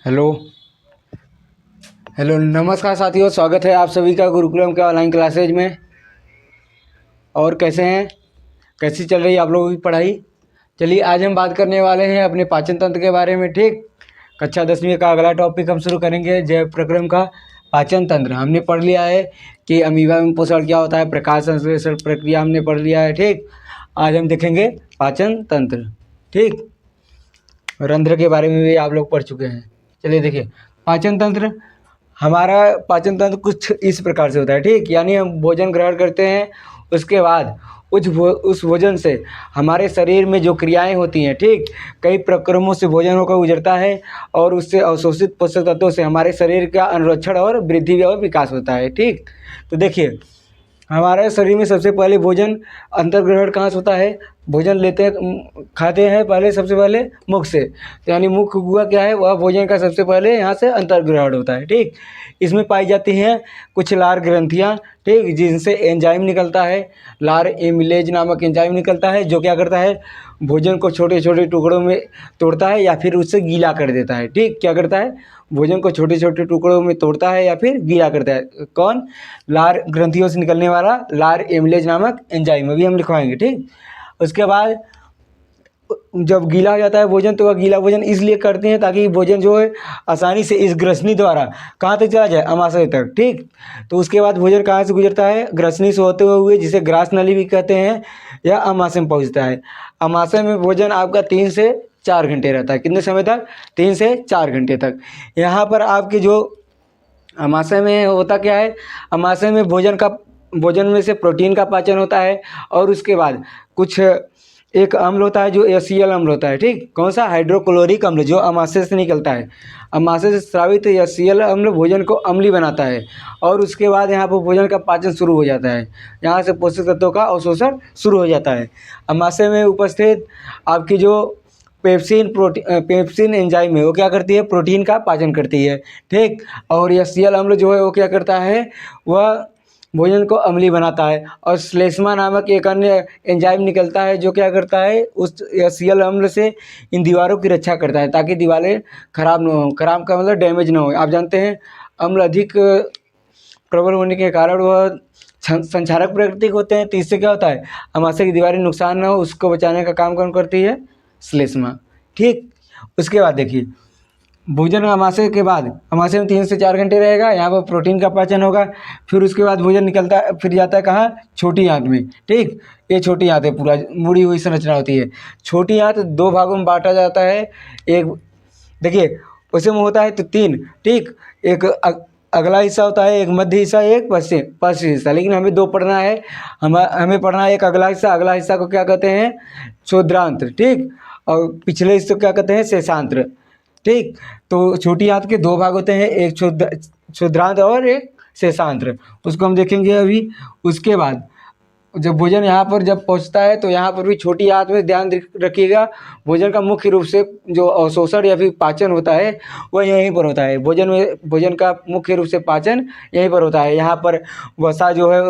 Hello hello नमस्कार साथियों, स्वागत है आप सभी का गुरुकुलम के ऑनलाइन क्लासेज में। और कैसे हैं, कैसी चल रही है आप लोगों की पढ़ाई। चलिए आज हम बात करने वाले हैं अपने पाचन तंत्र के बारे में। ठीक, कक्षा 10वीं का अगला टॉपिक हम शुरू करेंगे, जैव प्रक्रम का पाचन तंत्र। हमने पढ़ लिया है कि अमीबा में पोषण क्या होता है, प्रकाश संश्लेषण प्रक्रिया हमने पढ़ लिया है। ठीक, आज हम देखेंगे पाचन तंत्र। ठीक, रंध्र के बारे में भी आप लोग पढ़ चुके हैं। चलिए देखिए, पाचन तंत्र, हमारा पाचन तंत्र कुछ इस प्रकार से होता है। ठीक, यानी हम भोजन ग्रहण करते हैं, उसके बाद उस भोजन से हमारे शरीर में जो क्रियाएं होती हैं, ठीक, कई प्रक्रमों से भोजन होकर गुजरता है और उससे अवशोषित पोषक तत्वों से हमारे शरीर का अनुरक्षण और वृद्धि और विकास होता है। ठीक, तो देखिए हमारे शरीर में सबसे पहले भोजन अंतर्ग्रहण कहाँ से होता है। भोजन लेते हैं, खाते हैं पहले सबसे पहले मुख से, तो यानी मुख हुआ क्या है, वह भोजन का सबसे पहले यहाँ से अंतर्ग्रहण होता है। ठीक, इसमें पाई जाती हैं कुछ लार ग्रंथियाँ, ठीक, जिनसे एंजाइम निकलता है। लार एमिलेज नामक एंजाइम निकलता है जो क्या करता है, भोजन को छोटे छोटे टुकड़ों में तोड़ता है या फिर उससे गीला कर देता है। ठीक, क्या करता है, भोजन को छोटे छोटे टुकड़ों में तोड़ता है या फिर गीला करता है। कौन, लार ग्रंथियों से निकलने वाला लार एमिलेज नामक एंजाइम, अभी हम लिखवाएंगे। ठीक, उसके बाद जब गीला हो जाता है भोजन, तो वह गीला भोजन इसलिए करते हैं ताकि भोजन जो है आसानी से इस ग्रसनी द्वारा कहाँ तक चला जाए, अमाशय तक। ठीक, तो उसके बाद भोजन कहाँ से गुजरता है, ग्रसनी से होते हुए, जिसे ग्रास नली भी कहते हैं, या अमाशय में पहुँचता है। अमाशय में भोजन आपका 3 से 4 घंटे रहता है। कितने समय तक, 3 से 4 घंटे तक। यहाँ पर आपके जो अमाशय में होता क्या है, अमाशय में भोजन में से प्रोटीन का पाचन होता है और उसके बाद कुछ एक अम्ल होता है जो एसीएल अम्ल होता है। ठीक, कौन सा, हाइड्रोक्लोरिक अम्ल, जो अमाशय से निकलता है। अमाशय से स्रावित एसीएल अम्ल भोजन को अम्लीय बनाता है और उसके बाद यहाँ पर भोजन का पाचन शुरू हो जाता है। यहाँ से पोषक तत्वों का अवशोषण शुरू हो जाता है। अमाशय में उपस्थित आपकी जो पेप्सिन एंजाइम है, वो क्या करती है, प्रोटीन का पाचन करती है। ठीक, और एसीएल अम्ल जो है वो क्या करता है, वह भोजन को अम्लीय बनाता है। और श्लेष्मा नामक एक अन्य एंजाइम निकलता है जो क्या करता है, उस एसीएल अम्ल से इन दीवारों की रक्षा करता है ताकि दीवारें खराब न हो। खराब का मतलब डैमेज ना हो। आप जानते हैं अम्ल अधिक प्रबल होने के कारण वह संक्षारक प्रकृति के होते हैं, तो इससे क्या होता है, अमाशय की दीवारें नुकसान ना हो, उसको बचाने का काम कौन करती है, श्लेष्मा। ठीक, उसके बाद देखिए, भोजन अमाशय के बाद, अमाशय में 3 से 4 घंटे रहेगा, यहाँ पर प्रोटीन का पाचन होगा। फिर उसके बाद भोजन निकलता है, फिर जाता है कहाँ, छोटी आंत में। ठीक, ये छोटी आंत है, पूरा मुड़ी हुई संरचना होती है। छोटी आंत 2 भागों में बांटा जाता है। एक देखिए उसमें होता है तो 3। ठीक, एक अगला हिस्सा होता है, एक मध्य हिस्सा, एक पश्चिम हिस्सा। लेकिन हमें 2 पढ़ना है, हमें पढ़ना है एक अगला हिस्सा। अगला हिस्सा को क्या कहते हैं, क्षुद्रांत्र। ठीक, और पिछले हिस्से को क्या कहते हैं, शेषांत्र। ठीक, तो छोटी आंत के 2 भाग होते हैं, एक क्षुद्रांत्र और एक शेषांत्र। उसको हम देखेंगे अभी। उसके बाद जब भोजन यहाँ पर जब पहुँचता है, तो यहाँ पर भी छोटी आंत में ध्यान रखिएगा, भोजन का मुख्य रूप से जो अवशोषण या फिर पाचन होता है वह यहीं पर होता है। भोजन का मुख्य रूप से पाचन यहीं पर होता है। यहाँ पर वसा जो है,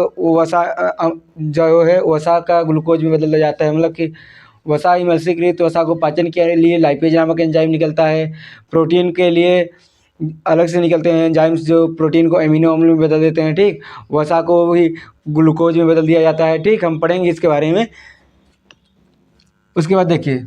वसा का ग्लूकोज में बदल जाता है, मतलब कि वसा इमल्सीकृत वसा को पाचन के लिए लाइपेज नामक एंजाइम निकलता है। प्रोटीन के लिए अलग से निकलते हैं एंजाइम्स जो प्रोटीन को एमिनो अम्ल में बदल देते हैं। ठीक, वसा को भी ग्लूकोज में बदल दिया जाता है। ठीक, हम पढ़ेंगे इसके बारे में। उसके बाद देखिए,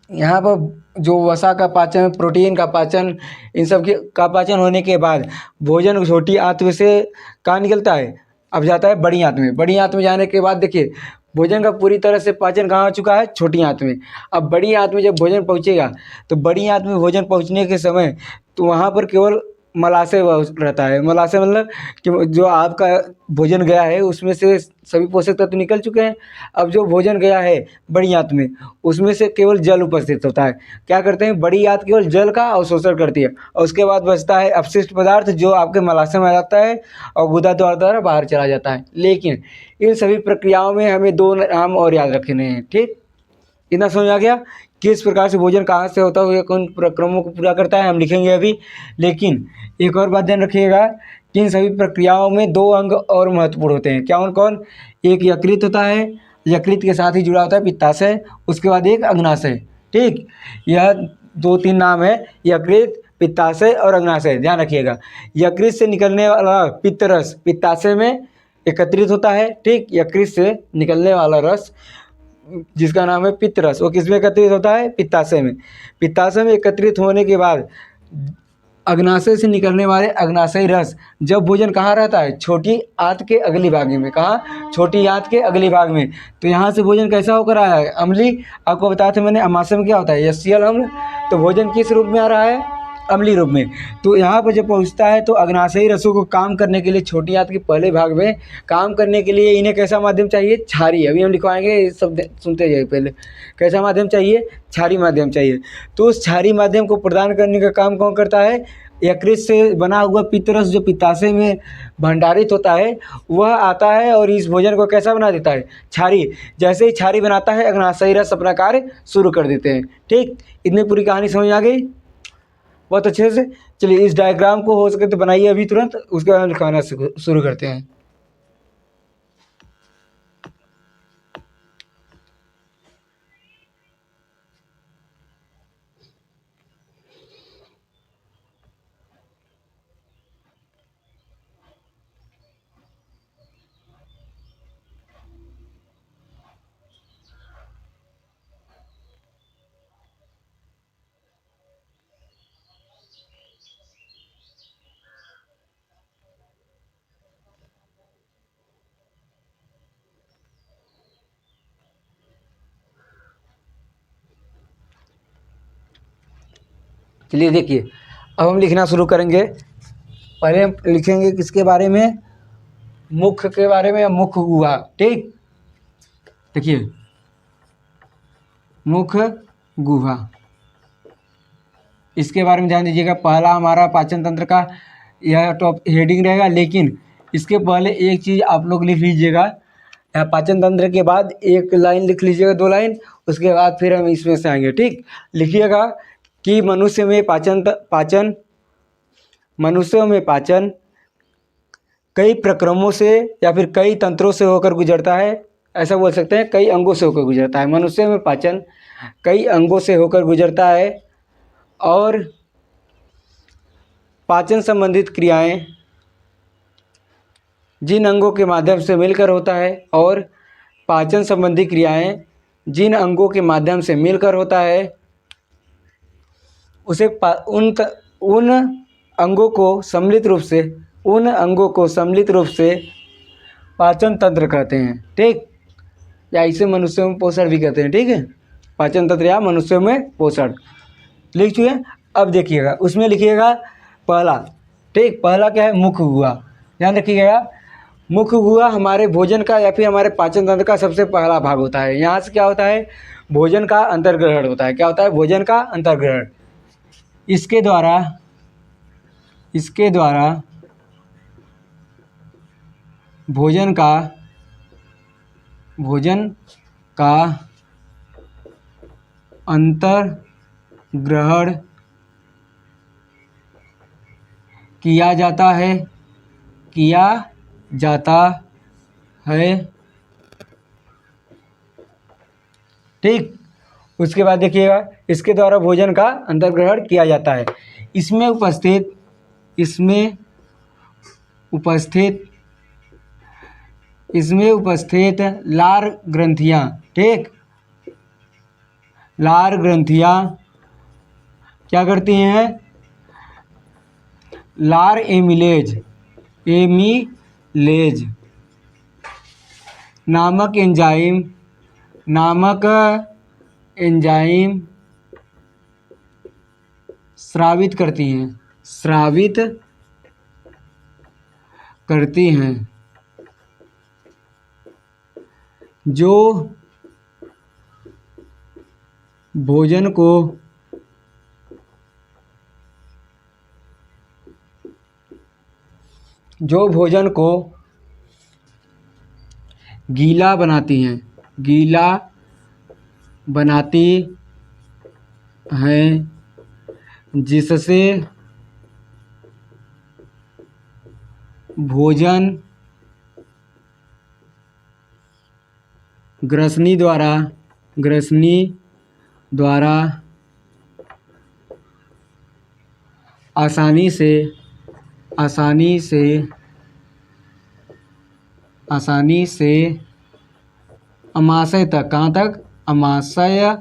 यहाँ पर जो वसा का पाचन, प्रोटीन का पाचन, इन सब का पाचन होने के बाद भोजन छोटी आंत में से कहाँ निकलता है, अब जाता है बड़ी आंत में। बड़ी आंत में जाने के बाद देखिए, भोजन का पूरी तरह से पाचन कहाँ हो चुका है, छोटी आंत में। अब बड़ी आंत में जब भोजन पहुँचेगा, तो बड़ी आंत में भोजन पहुँचने के समय तो वहाँ पर केवल मलाशय रहता है। मलाशय मतलब कि जो आपका भोजन गया है उसमें से सभी पोषक तत्व निकल चुके हैं। अब जो भोजन गया है बड़ी आंत में, उसमें से केवल जल उपस्थित होता है। क्या करते हैं, बड़ी आंत केवल जल का अवशोषण करती है और उसके बाद बचता है अपशिष्ट पदार्थ जो आपके मलाशय में आ जाता है और गुदा द्वारा बाहर चला जाता है। लेकिन इन सभी प्रक्रियाओं में हमें 2 नाम और याद रखने हैं। ठीक, इतना समझ आ गया किस प्रकार से भोजन कहाँ से होता हुआ कौन प्रक्रमों को पूरा करता है, हम लिखेंगे अभी। लेकिन एक और बात ध्यान रखिएगा कि इन सभी प्रक्रियाओं में 2 अंग और महत्वपूर्ण होते हैं। क्या कौन, एक यकृत होता है, यकृत के साथ ही जुड़ा होता है पित्ताशय। उसके बाद एक अग्नाशय। ठीक, यह 2-3 नाम है, यकृत, पित्ताशय और अग्नाशय, ध्यान रखिएगा। यकृत से निकलने वाला पित्त रस पित्ताशय में एकत्रित होता है, ठीक। यकृत से निकलने वाला रस जिसका नाम है पित्त रस, वो किस में एकत्रित होता है? पित्ताशय में। पित्ताशय में एकत्रित होने के बाद अग्नाशय से निकलने वाले अग्नाशयी रस जब भोजन कहाँ रहता है? छोटी आंत के अगली भाग में। कहाँ? छोटी आंत के अगली भाग में। तो यहाँ से भोजन कैसा होकर आया है? अम्लीय। आपको बताया था मैंने अमाशय में क्या होता है? यक्षीय अम्ल। तो भोजन किस रूप में आ रहा है? अम्लीय रूप में। तो यहाँ पर जब पहुँचता है तो अग्नाशयी रसों को काम करने के लिए छोटी आंत के पहले भाग में काम करने के लिए इन्हें कैसा माध्यम चाहिए? क्षारीय। अभी हम लिखवाएंगे, ये सब सुनते जाइए पहले। कैसा माध्यम चाहिए? क्षारीय माध्यम चाहिए। तो उस क्षारीय माध्यम को प्रदान करने का काम कौन करता है? यकृत से बना हुआ पित्तरस जो पित्ताशय में भंडारित होता है वह आता है और इस भोजन को कैसा बना देता है? क्षारीय। जैसे ही क्षारीय बनाता है अग्नाशयी रस अपना कार्य शुरू कर देते हैं, ठीक। इतनी पूरी कहानी समझ आ गई? बहुत अच्छे से। चलिए इस डायग्राम को हो सके तो बनाइए अभी तुरंत, उसके बाद लिखवाना शुरू करते हैं। चलिए देखिए, अब हम लिखना शुरू करेंगे। पहले हम लिखेंगे किसके बारे में? मुख के बारे में, मुख गुहा, ठीक। देखिए मुख गुहा, इसके बारे में ध्यान दीजिएगा। पहला हमारा पाचन तंत्र का यह टॉप हेडिंग रहेगा, लेकिन इसके पहले एक चीज़ आप लोग लिख लीजिएगा। पाचन तंत्र के बाद एक लाइन लिख लीजिएगा, 2 लाइन, उसके बाद फिर हम इसमें से आएंगे, ठीक। लिखिएगा कि मनुष्य में पाचन कई प्रक्रमों से या फिर कई तंत्रों से होकर गुजरता है। ऐसा बोल सकते हैं, कई अंगों से होकर गुजरता है। मनुष्य में पाचन कई अंगों से होकर गुजरता है और पाचन संबंधित क्रियाएं जिन अंगों के माध्यम से मिलकर होता है और पाचन संबंधी क्रियाएं जिन अंगों के माध्यम से मिलकर होता है उसे उन अंगों को सम्मिलित रूप से पाचन तंत्र कहते हैं, ठीक। या इसे मनुष्यों में पोषण भी कहते हैं, ठीक है। पाचन तंत्र या मनुष्यों में पोषण लिख चुके हैं। अब देखिएगा, उसमें लिखिएगा पहला, ठीक। पहला क्या है? मुख गुहा। ध्यान रखिएगा, मुख गुहा हमारे भोजन का या फिर हमारे पाचन तंत्र का सबसे पहला भाग होता है। यहाँ से क्या होता है? भोजन का अंतर्ग्रहण होता है। क्या होता है? भोजन का अंतर्ग्रहण। इसके द्वारा भोजन का अंतर्ग्रहण किया जाता है, ठीक। उसके बाद देखिएगा, इसके द्वारा भोजन का अंतर्ग्रहण किया जाता है। इसमें उपस्थित लार ग्रंथियाँ, ठीक। लार ग्रंथियाँ क्या करती हैं? लार एमिलेज नामक एंजाइम स्रावित करती हैं जो भोजन को गीला बनाती हैं, जिससे भोजन ग्रसनी द्वारा आसानी से आसानी से आसानी से अमाशय तक, कहाँ तक, अमाशय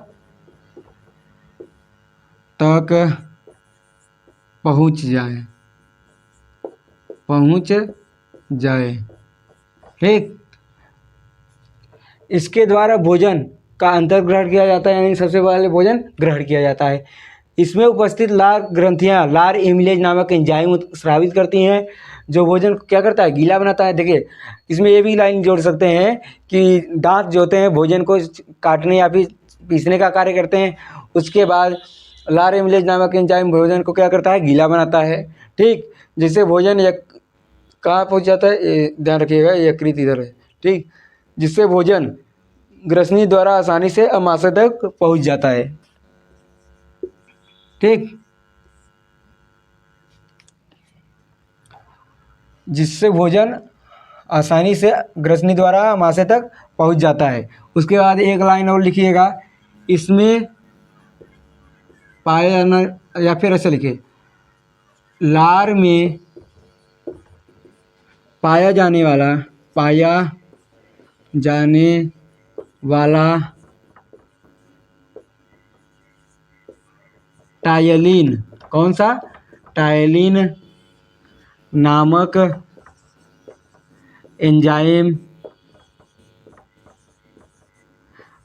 तक पहुँच जाए। ठीक, इसके द्वारा भोजन का अंतर्ग्रहण किया जाता है, यानी सबसे पहले भोजन ग्रहण किया जाता है। इसमें उपस्थित लार ग्रंथियां लार एमिलेज नामक एंजाइम स्रावित करती हैं, जो भोजन को क्या करता है, गीला बनाता है। देखिए, इसमें ये भी लाइन जोड़ सकते हैं कि दांत जो होते हैं भोजन को काटने या फिर पीसने का कार्य करते हैं। उसके बाद लार एमिलेज नामक एंजाइम भोजन को क्या करता है, गीला बनाता है। ठीक, जिससे भोजन कहाँ पहुँच जाता है, ध्यान रखिएगा, यकृत इधर है। ठीक, जिससे भोजन ग्रसनी द्वारा आसानी से अमाशय तक पहुँच जाता है। ठीक, जिससे भोजन आसानी से ग्रसनी द्वारा अमाशय तक पहुंच जाता है। उसके बाद एक लाइन और लिखिएगा, इसमें पाया जाना, या फिर ऐसे लिखिए, लार में पाया जाने वाला टायलिन, कौन सा, टायलिन नामक एंजाइम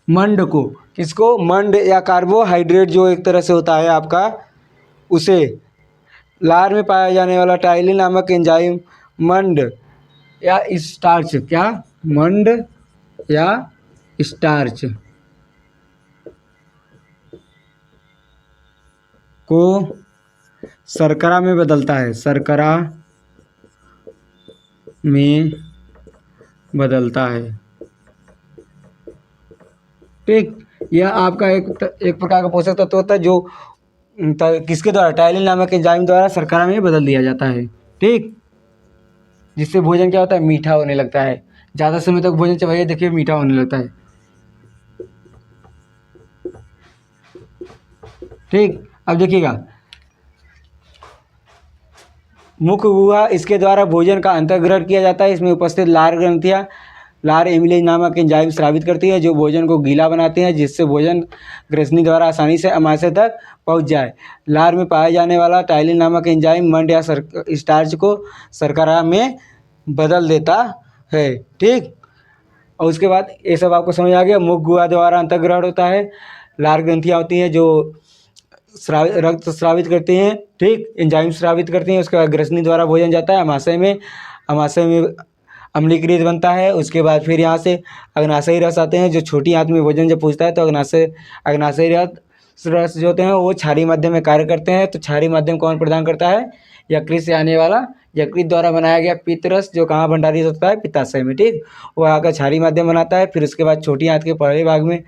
मंड को, किसको, मंड या कार्बोहाइड्रेट जो एक तरह से होता है आपका, उसे लार में पाया जाने वाला टायलिन नामक एंजाइम मंड या स्टार्च, क्या, मंड या स्टार्च को शर्करा में बदलता है, शर्करा में बदलता है। ठीक, यह आपका एक प्रकार का पोषक तत्व होता है जो किसके द्वारा, टायलिन नामक एंजाइम द्वारा शर्करा में बदल दिया जाता है। ठीक, जिससे भोजन क्या होता है, मीठा होने लगता है। ज़्यादा समय तक भोजन चबाइए, देखिए मीठा होने लगता है। ठीक, अब देखिएगा, मुख्य गुहा, इसके द्वारा भोजन का अंतर्ग्रहण किया जाता है। इसमें उपस्थित लार ग्रंथियां लार एमिलेज नामक एंजाइम स्रावित करती है, जो भोजन को गीला बनाते हैं, जिससे भोजन ग्रसनी द्वारा आसानी से अमाशय तक पहुंच जाए। लार में पाए जाने वाला टायलिन नामक एंजाइम मंड या स्टार्च को शर्करा में बदल देता है। ठीक, और उसके बाद ये सब आपको समझ आ गया। मुख्य गुहा द्वारा अंतर्ग्रहण होता है, लार ग्रंथियाँ होती हैं जो रक्त स्रावित करती हैं। ठीक, एंजाइम स्रावित करती हैं। उसके बाद ग्रसनी द्वारा भोजन जाता है अमाशय में अम्लीकृत बनता है। उसके बाद फिर यहाँ से अग्नाशयी रस आते हैं, जो छोटी आंत में भोजन जब पहुँचता है तो अग्नाशयी रस जो होते हैं वो क्षारीय माध्यम में कार्य करते हैं। तो क्षारीय माध्यम कौन प्रदान करता है, यकृत से आने वाला, यकृत द्वारा बनाया गया पित्त रस, जो कहाँ भंडारित होता है, पित्ताशय में। ठीक, वो आकर क्षारीय माध्यम बनाता है। फिर उसके बाद छोटी आंत के पहले भाग में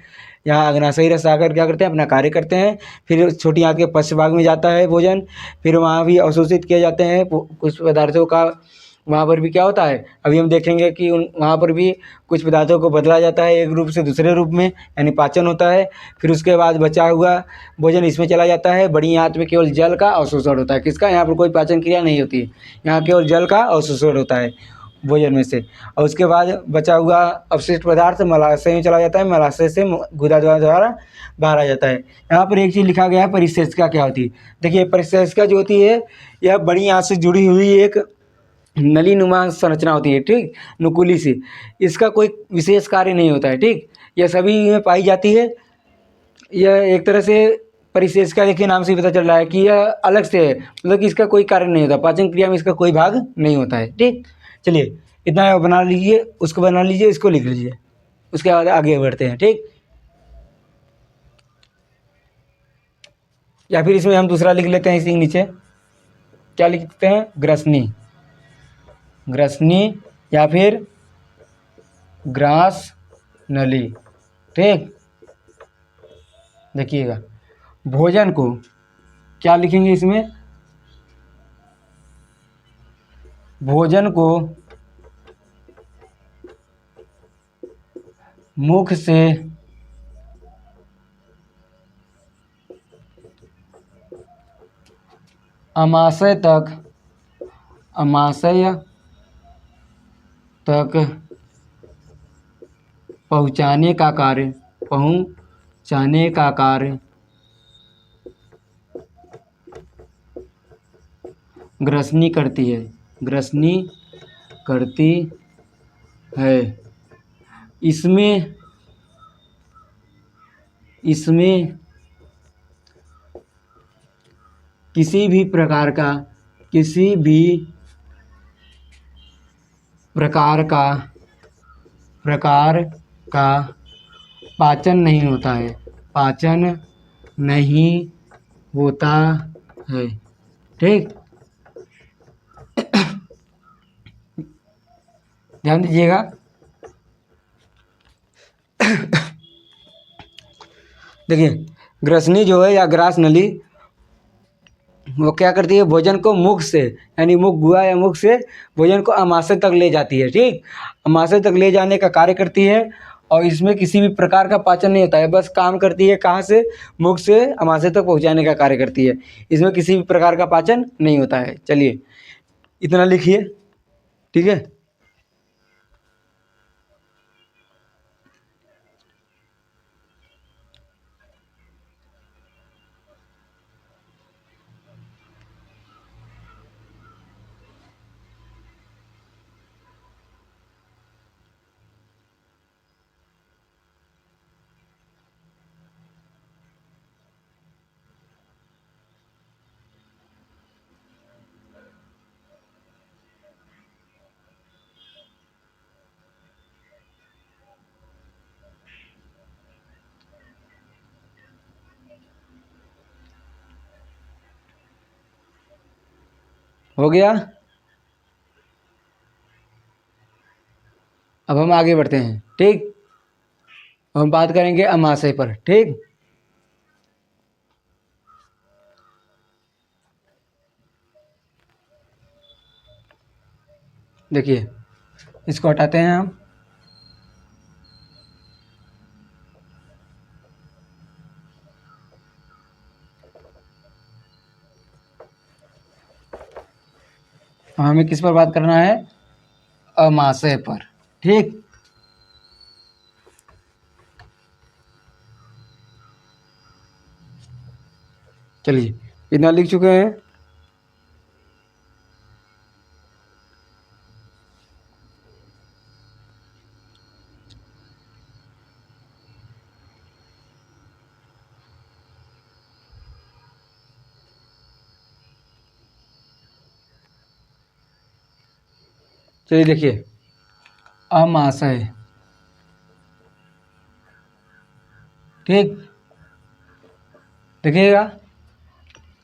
यहाँ अग्नाशयी रस आकर क्या करते हैं, अपना कार्य करते हैं। फिर छोटी आंत के पश्च भाग में जाता है भोजन, फिर वहाँ भी अवशोषित किए जाते हैं कुछ पदार्थों का। वहाँ पर भी क्या होता है, अभी हम देखेंगे कि वहाँ पर भी कुछ पदार्थों को बदला जाता है एक रूप से दूसरे रूप में, यानी पाचन होता है। फिर उसके बाद बचा हुआ भोजन इसमें चला जाता है। बड़ी आंत में केवल जल का अवशोषण होता है, किसका, यहाँ पर कोई पाचन क्रिया नहीं होती है, यहाँ केवल जल का अवशोषण होता है भोजन में से। और उसके बाद बचा हुआ अवशिष्ट पदार्थ मलाशय में चला जाता है, मलाशय से गुदा द्वारा बाहर आ जाता है। यहाँ पर एक चीज़ लिखा गया है, परिसेचका क्या होती है। देखिए, परिसेचका जो होती है, यह बड़ी आंत से जुड़ी हुई एक नली नुमा संरचना होती है। ठीक, नुकीली सी, इसका कोई विशेष कार्य नहीं होता है। ठीक, यह सभी में पाई जाती है। यह एक तरह से परिसेचका, देखिए नाम से ही पता चल रहा है कि यह अलग से है, मतलब कि इसका कोई कार्य नहीं होता, पाचन क्रिया में इसका कोई भाग नहीं होता है। ठीक, चलिए इतना बना लीजिए, उसको बना लीजिए, इसको लिख लीजिए, उसके बाद आगे बढ़ते हैं। ठीक, या फिर इसमें हम दूसरा लिख लेते हैं, इसी के नीचे क्या लिखते हैं, ग्रसनी, ग्रसनी या फिर ग्रास नली। ठीक, देखिएगा, भोजन को क्या लिखेंगे इसमें, भोजन को मुख से अमाशय तक पहुँचाने का कार्य ग्रसनी करती है। इसमें किसी भी प्रकार का पाचन नहीं होता है। ठीक, ध्यान दीजिएगा। देखिए, ग्रसनी जो है या ग्रास नली, वो क्या करती है, भोजन को मुख से यानी मुख, गुहा या मुख से भोजन को अमाशय तक ले जाती है। ठीक, अमाशय तक ले जाने का कार्य करती है और इसमें किसी भी प्रकार का पाचन नहीं होता है, बस काम करती है कहाँ से, मुख से अमाशय तक पहुँचाने का कार्य करती है। इसमें किसी भी प्रकार का पाचन नहीं होता है। चलिए, इतना लिखिए। ठीक है, हो गया। अब हम आगे बढ़ते हैं। ठीक, हम बात करेंगे अमाशय पर। ठीक, देखिए, इसको हटाते हैं हम। हमें किस पर बात करना है, अमाशय पर। ठीक, चलिए, इतना लिख चुके हैं। चलिए देखिए, अमाशय। ठीक, देखिएगा,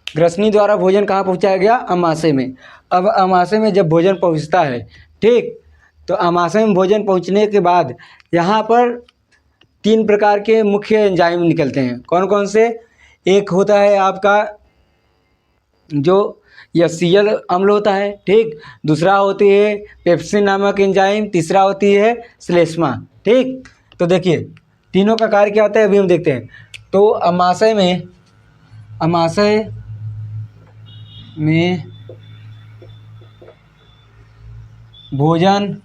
ग्रसनी द्वारा भोजन कहाँ पहुँचाया गया, अमाशय में। अब अमाशय में जब भोजन पहुँचता है, ठीक, तो अमाशय में भोजन पहुँचने के बाद यहाँ पर 3 प्रकार के मुख्य एंजाइम निकलते हैं। कौन कौन से, एक होता है आपका जो यसीएल अम्ल होता है। ठीक, दूसरा होती है पेप्सिन नामक एंजाइम, तीसरा होती है श्लेष्मा। ठीक, तो देखिए, तीनों का कार्य क्या होता है, अभी हम देखते हैं। तो अमाशय में भोजन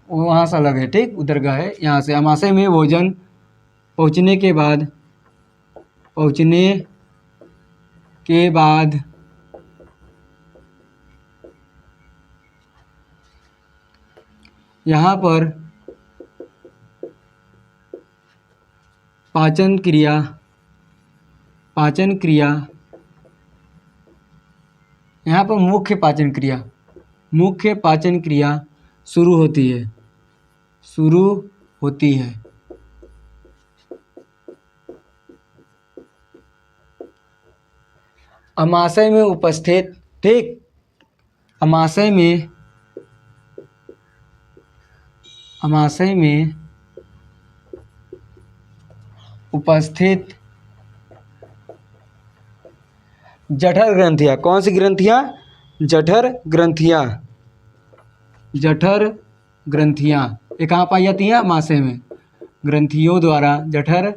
वहाँ से अलग है। ठीक, उधर का है, यहाँ से। अमाशय में भोजन पहुँचने के बाद यहाँ पर पाचन क्रिया यहाँ पर मुख्य पाचन क्रिया शुरू होती है। अमाशय में उपस्थित, ठीक, अमाशय में उपस्थित जठर ग्रंथियाँ, कौन सी ग्रंथियाँ, जठर ग्रंथियाँ, ये कहाँ पाई जाती हैं, अमाशय में। जठर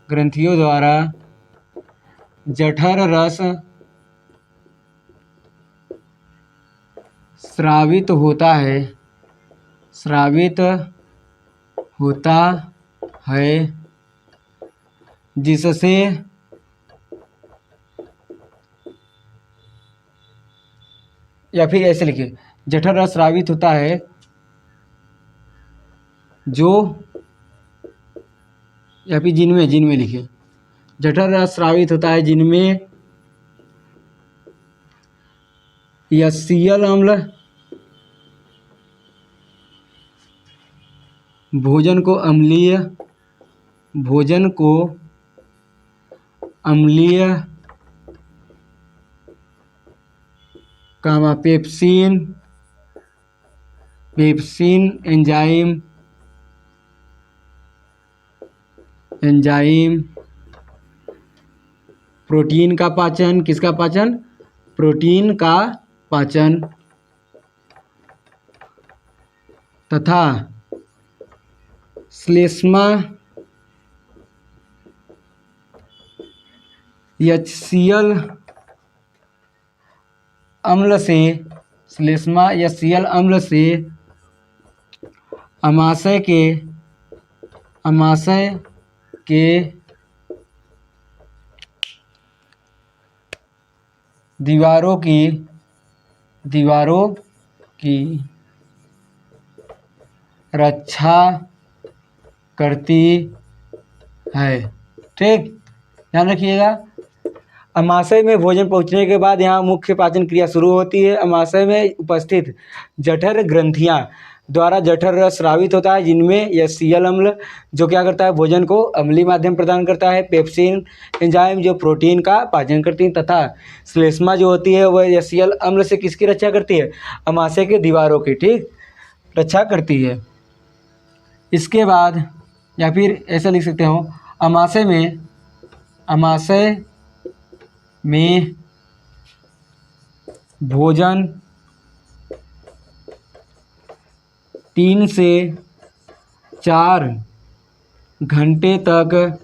ग्रंथियों द्वारा जठर रस स्रावित होता है, स्रावित होता है, जिससे या फिर ऐसे लिखिए, जठर रस स्रावित होता है जो, या फिर जिनमें, जिनमें लिखिए, जठर रस स्रावित होता है जिनमें यशीयल अम्ल भोजन को अम्लीय, भोजन को अम्लीय comma pepsin, pepsin enzyme, enzyme protein का पाचन, किसका पाचन, प्रोटीन का पाचन, तथा श्लेष्मा यशीयल अम्ल से, श्लेष्मा यशीयल अम्ल से अमाशय के, अमाशय के दीवारों की, दीवारों की रक्षा करती है। ठीक, ध्यान रखिएगा। अमाशय में भोजन पहुंचने के बाद यहाँ मुख्य पाचन क्रिया शुरू होती है। अमाशय में उपस्थित जठर ग्रंथियाँ द्वारा जठर रस स्रावित होता है, जिनमें यशीयल अम्ल जो क्या करता है, भोजन को अम्लीय माध्यम प्रदान करता है, पेप्सिन एंजाइम जो प्रोटीन का पाचन करती है, तथा श्लेष्मा जो होती है वह यशीयल अम्ल से किसकी रक्षा करती है, अमाशय के दीवारों की, ठीक, रक्षा करती है। इसके बाद या फिर ऐसा लिख सकते हो, अमाशय में, अमाशय में भोजन 3 से 4 घंटे तक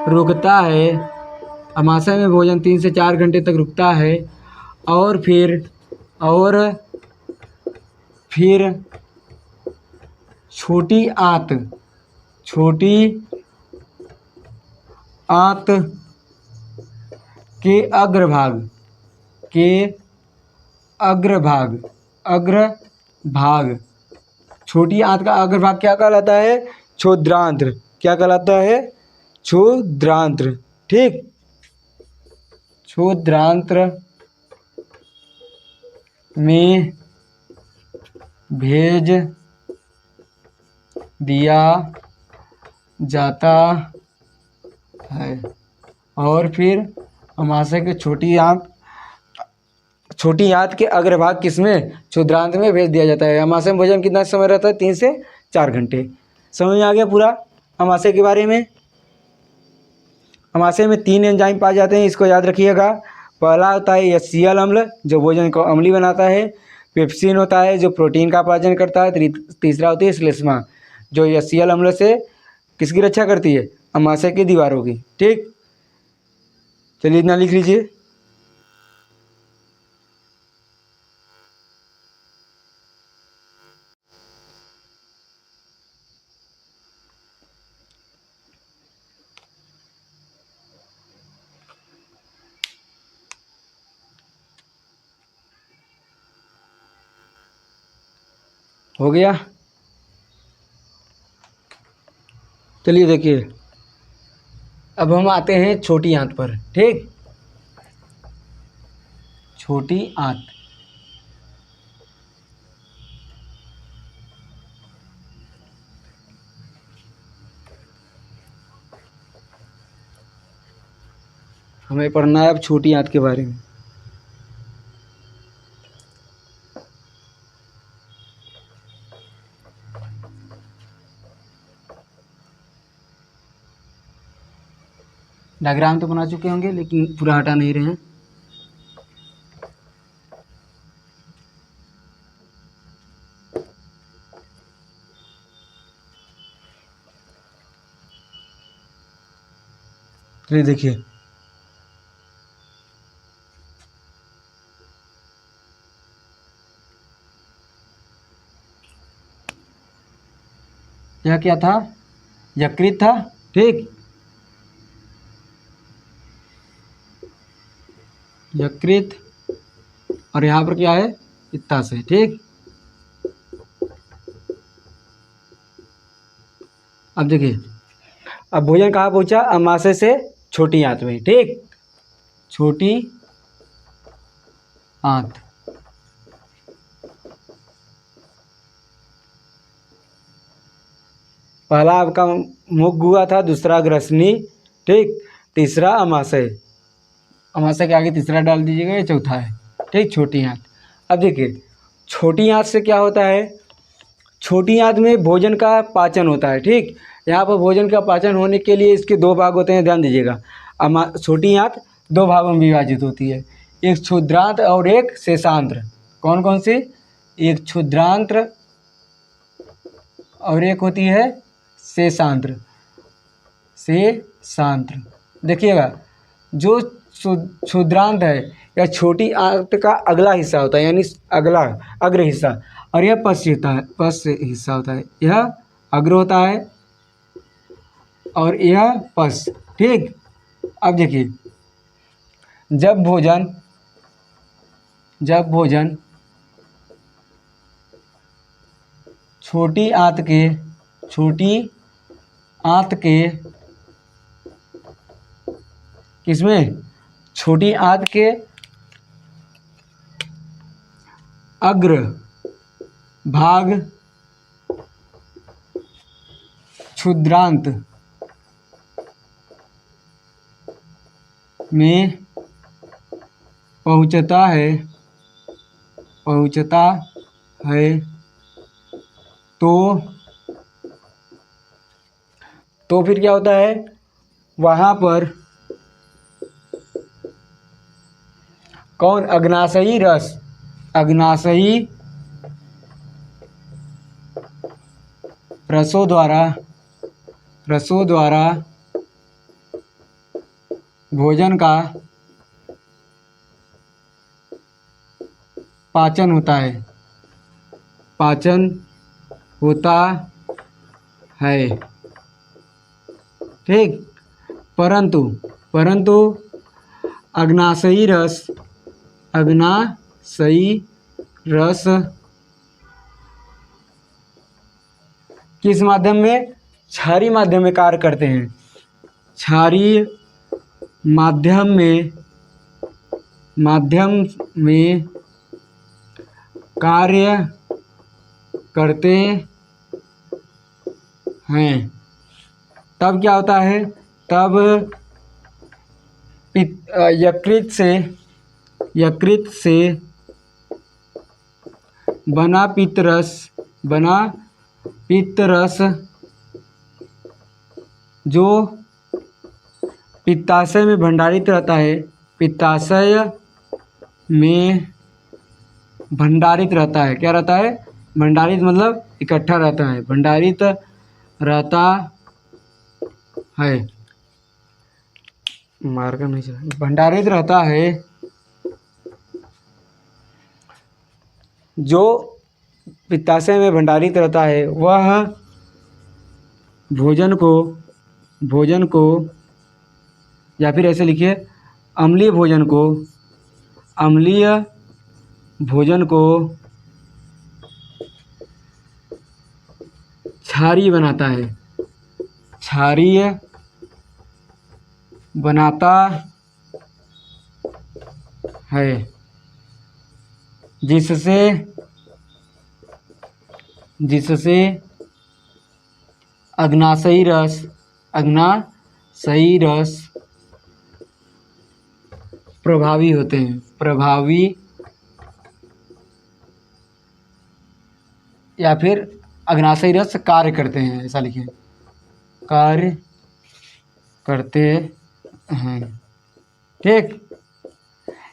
रुकता है, अमाशय में भोजन 3 से 4 घंटे तक रुकता है, और फिर छोटी आंत, छोटी आंत के अग्रभाग, के अग्रभाग, अग्रभाग, छोटी आंत का अग्रभाग क्या कहलाता है, क्षुद्रांत्र, क्या कहलाता है, क्षुद्रांत्र, ठीक, क्षुद्रांत्र में भेज दिया जाता है, और फिर अमाशय के छोटी आंत के अग्रभाग किसमें, क्षुद्रांत में भेज दिया जाता है। अमाशय में भोजन कितना समय रहता है, 3 से 4 घंटे। समझ में आ गया पूरा अमाशय के बारे में। अमाशय में 3 एंजाइम पाए जाते हैं, इसको याद रखिएगा। पहला होता है यशीयल अम्ल जो भोजन को अम्लीय बनाता है, पेप्सिन होता है जो प्रोटीन का पाचन करता है, तीसरा होती है श्लेष्मा जो यशीयल अम्ल से किसकी रक्षा करती है, अमाशय की दीवारों की, ठीक। चलिए इतना लिख लीजिए। हो गया। चलिए देखिए, अब हम आते हैं छोटी आंत पर, ठीक। छोटी आंत, हमें पढ़ना है अब छोटी आंत के बारे में। डायग्राम तो बना चुके होंगे लेकिन पूरा हटा नहीं रहे हैं। चलिए देखिए, यह क्या था, यकृत था। ठीक, यकृत, और यहाँ पर क्या है, पित्ताशय। ठीक, अब देखिए, अब भोजन कहाँ पहुँचा, अमाशय से छोटी आंत में। ठीक, छोटी आंत, पहला आपका मुख गुहा था, दूसरा ग्रसनी। ठीक, तीसरा अमाशय, अमाशय के आगे तीसरा डाल दीजिएगा, ये चौथा है। ठीक, छोटी आंत। अब देखिए, छोटी आंत से क्या होता है, छोटी आंत में भोजन का पाचन होता है। ठीक, यहाँ पर भोजन का पाचन होने के लिए इसके दो भाग होते हैं, ध्यान दीजिएगा। छोटी आंत दो भागों में विभाजित होती है, एक क्षुद्रांत और एक शेषांत्र। कौन कौन सी, एक क्षुद्रांत्र और एक होती है शेषांत्र। शेषांत्र, देखिएगा, जो क्षुद्रांत है या छोटी आंत का अगला हिस्सा होता है, यानी अगला अग्र हिस्सा, और यह पश्च हिस्सा होता है। यह अग्र होता है और यह पश्च। ठीक, अब देखिए, जब भोजन छोटी आंत के किसमें, छोटी आंत के अग्र भाग क्षुद्रांत में पहुंचता है तो फिर क्या होता है, वहाँ पर कौन, अग्नाशयी रसों द्वारा भोजन का पाचन होता है। ठीक, परंतु अग्नाशयी रस किस माध्यम में, क्षारीय माध्यम में कार्य करते हैं। क्षारीय माध्यम में कार्य करते हैं। तब क्या होता है, तब यकृत से बना पित्तरस जो पित्ताशय में भंडारित रहता है, क्या रहता है, भंडारित मतलब इकट्ठा रहता है, भंडारित रहता है, भंडारित रहता है, जो पित्ताशय में भंडारित रहता है, वह भोजन को या फिर ऐसे लिखिए, अम्लीय भोजन को क्षारीय बनाता है, जिससे अग्नाशयी रस प्रभावी होते हैं, या फिर अग्नाशयी रस कार्य करते हैं, ऐसा लिखिए, कार्य करते हैं। ठीक,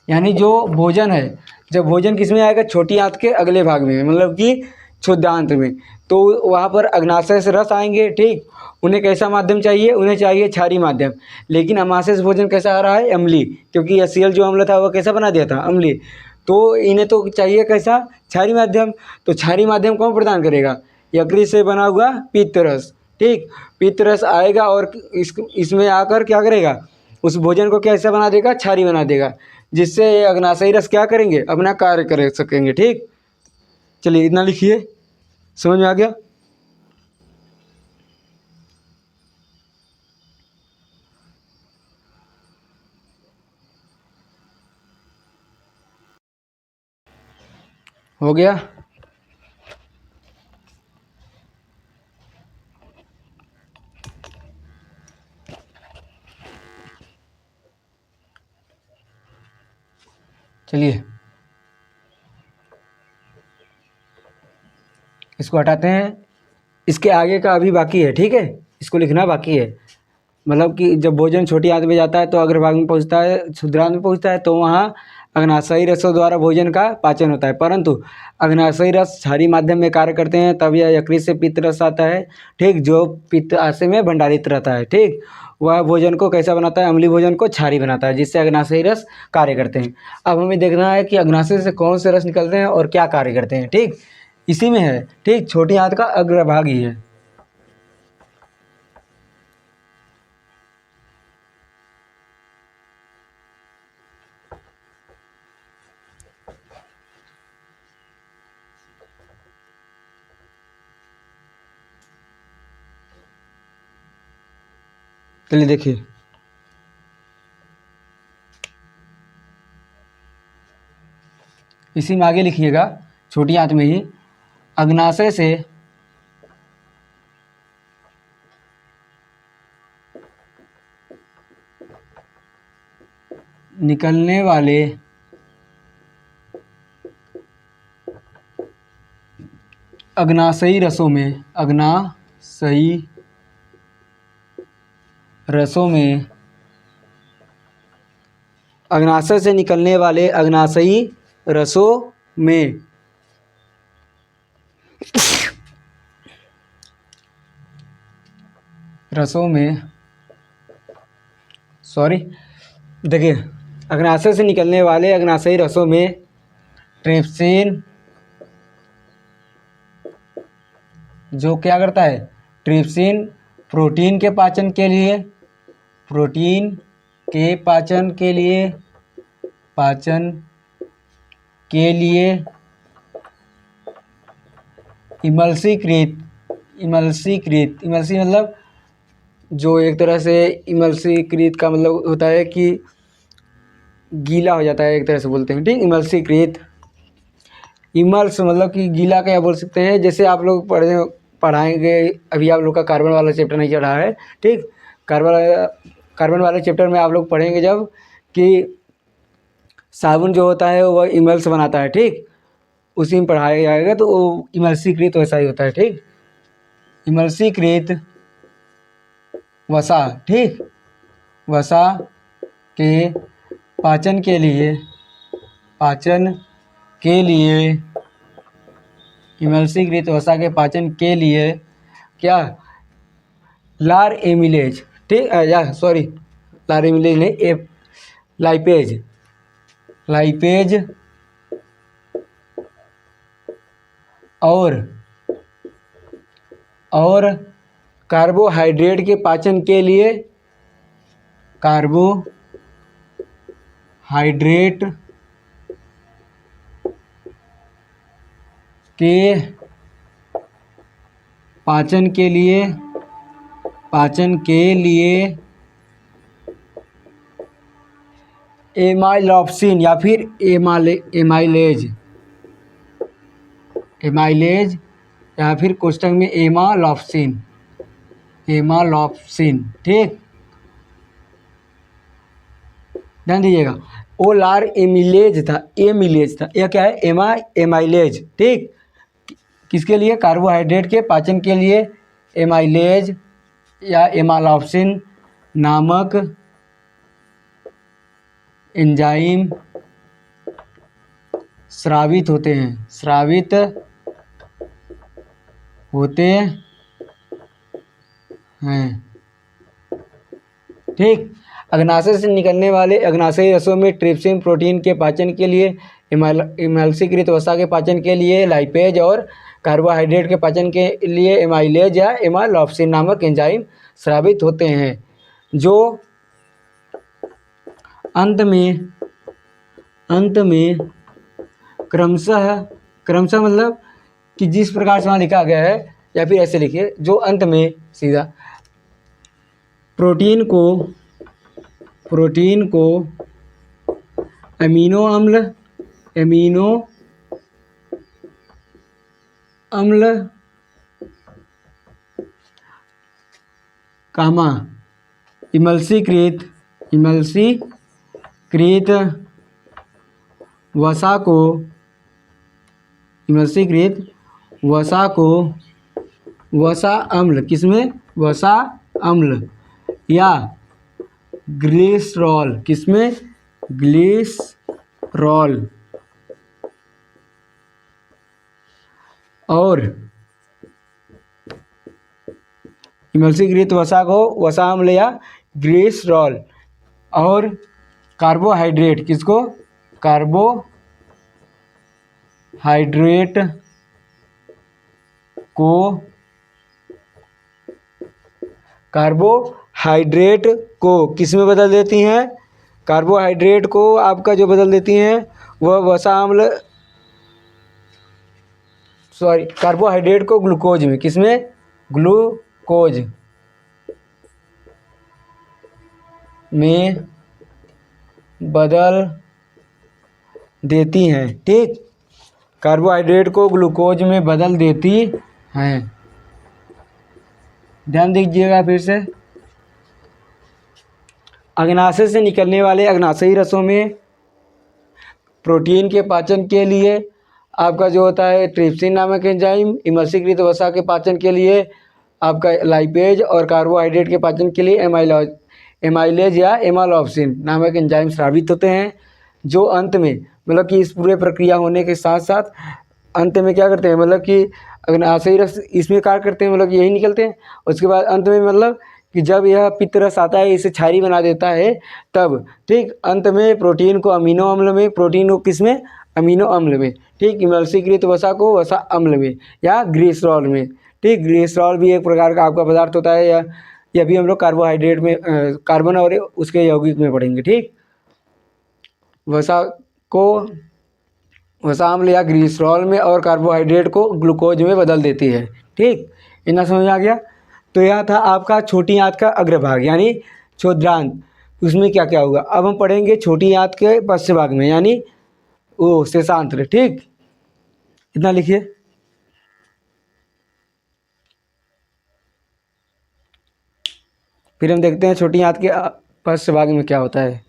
यानी जो भोजन है, जब भोजन किस में आएगा, छोटी आंत के अगले भाग में, मतलब कि क्षुद्रांत में। तो वहाँ पर अग्नाशय से रस आएंगे, ठीक। उन्हें कैसा माध्यम चाहिए, उन्हें चाहिए क्षारीय माध्यम। लेकिन अमाशय से भोजन कैसा आ रहा है, अम्लीय, क्योंकि HCl जो अम्ल था वो कैसा बना दिया था, अम्लीय। तो इन्हें तो चाहिए कैसा, क्षारीय माध्यम। तो क्षारीय माध्यम कौन प्रदान करेगा, यकृत से बना हुआ पित्त रस, ठीक। पित्त रस आएगा और इसमें आकर क्या करेगा, उस भोजन को कैसा बना देगा, क्षारीय बना देगा, जिससे ये अग्नाशयी रस क्या करेंगे, अपना कार्य कर सकेंगे, ठीक। चलिए इतना लिखिए, समझ में आ गया। हो गया। चलिए इसको हटाते हैं, इसके आगे का अभी बाकी है, ठीक है, इसको लिखना बाकी है। मतलब कि जब भोजन छोटी आंत में जाता है तो अग्रभाग में पहुंचता है, क्षुद्रांत में पहुंचता है, तो वहाँ अग्नाशयी रसों द्वारा भोजन का पाचन होता है। परंतु अग्नाशयी रस क्षारीय माध्यम में कार्य करते हैं, तब यह यकृत से पित्त रस आता है, ठीक, जो पित्ताशय में भंडारित रहता है, ठीक। वह भोजन को कैसा बनाता है, अम्लीय भोजन को क्षारीय बनाता है, जिससे अग्नाशयी रस कार्य करते हैं। अब हमें देखना है कि अग्नाशय से कौन से रस निकलते हैं और क्या कार्य करते हैं, ठीक। इसी में है, ठीक, छोटी आंत का अग्रभाग ही है। चलिए देखिए, इसी में आगे लिखिएगा, छोटी आंत में ही अग्नाशय से निकलने वाले अग्नाशयी रसों में, अग्नाशयी रसों में, अग्नाशय से निकलने वाले अग्नाशयी रसों में सॉरी, देखिए, अग्नाशय से निकलने वाले अग्नाशयी रसों में ट्रिप्सिन, जो क्या करता है, ट्रिप्सिन प्रोटीन के पाचन के लिए, प्रोटीन के पाचन के लिए, पाचन के लिए इमल्सीकृत, इमल्सी मतलब जो एक तरह से इमल्सीकृत का मतलब होता है कि गीला हो जाता है, एक तरह से बोलते हैं, ठीक। इमल्सीकृत, इमल्स मतलब कि गीला क्या बोल सकते हैं, जैसे आप लोग पढ़ाएंगे, अभी आप लोग का कार्बन वाला चैप्टर नहीं चढ़ा है, ठीक। कार्बन वाले चैप्टर में आप लोग पढ़ेंगे जब कि साबुन जो होता है वह इमल्स बनाता है, ठीक। उसी में पढ़ाया जाएगा, तो वो इमल्सीकृत वैसा ही होता है, ठीक। इमल्सीकृत वसा, ठीक, वसा के पाचन के लिए, पाचन के लिए, इमल्सीकृत वसा के पाचन के लिए क्या, लार एमिलेज, ठीक, या सॉरी, लार एमिलेज नहीं, लाइपेज, लाइपेज और कार्बोहाइड्रेट के पाचन के लिए, कार्बोहाइड्रेट के पाचन के लिए, एमाइलॉप्सिन या फिर एमाइलेज या फिर कोष्ठक में एमालॉप्सिन, ठीक, ध्यान दीजिएगा। वो लार एमिलेज था, यह क्या है, एमाइलेज, ठीक। किसके लिए, कार्बोहाइड्रेट के पाचन के लिए एमाइलेज या एमालॉप्सिन नामक एंजाइम स्रावित होते हैं, स्रावित होते हैं। ठीक, अग्नाशय से निकलने वाले अग्नाशयी रसों में ट्रिप्सिन प्रोटीन के पाचन के लिए, इमल्सीकृत वसा के पाचन के लिए लाइपेज और कार्बोहाइड्रेट के पाचन के लिए एमाइलेज या एमालॉप्सिन नामक एंजाइम स्रावित होते हैं, जो अंत में क्रमशः मतलब कि जिस प्रकार से वहाँ लिखा गया है, या फिर ऐसे लिखिए, जो अंत में सीधा प्रोटीन को अमीनो अम्ल कामा इमल्सीकृत वसा को वसा अम्ल, किसमें वसा अम्ल या ग्लिसरॉल, किसमें ग्लिसरॉल, और इमल्सीकृत वसा को वसा अम्ल या ग्लिसरॉल और कार्बोहाइड्रेट, किसको कार्बोहाइड्रेट को किस में बदल देती हैं? कार्बोहाइड्रेट को आपका जो बदल देती हैं वह वसा अम्ल, कार्बोहाइड्रेट को ग्लूकोज में, किसमें? ग्लूकोज में बदल देती हैं। ठीक, कार्बोहाइड्रेट को ग्लूकोज में बदल देती हैं। ध्यान दीजिएगा फिर से, अग्नाशय से निकलने वाले अग्नाशयी रसों में प्रोटीन के पाचन के लिए आपका जो होता है ट्रिप्सिन नामक एंजाइम, इमल्सीकृत वसा के पाचन के लिए आपका लाइपेज और कार्बोहाइड्रेट के पाचन के लिए एमाइलेज या एमालॉप्सिन नामक एंजाइम स्रावित होते हैं, जो अंत में मतलब कि इस पूरे प्रक्रिया होने के साथ साथ अंत में क्या करते हैं, मतलब कि अग्नाशयी रस इसमें कार्य करते हैं, मतलब यही निकलते हैं। उसके बाद अंत में मतलब कि जब यह पित्त रस आता है, इसे क्षारी बना देता है तब, ठीक, अंत में प्रोटीन को अमीनो अम्ल में, प्रोटीन को किस में? अमीनो अम्ल में, ठीक, इमल्सीकृत वसा को वसा अम्ल में या ग्लिसरॉल में। ठीक, ग्लिसरॉल भी एक प्रकार का आपका पदार्थ होता है, या यह भी हम लोग कार्बोहाइड्रेट में कार्बन और उसके यौगिक में पढ़ेंगे। ठीक, वसा को वसा अम्ल या ग्लिसरॉल में और कार्बोहाइड्रेट को ग्लूकोज में बदल देती है। ठीक, इतना समझ आ गया। तो यह था आपका छोटी आंत का अग्रभाग यानी छोद्रांत, उसमें क्या क्या होगा अब हम पढ़ेंगे छोटी आंत के पश्च भाग में, यानी वो शेषांत्र। ठीक, इतना लिखिए। फिर हम देखते हैं छोटी आंत के पश्च भाग में क्या होता है।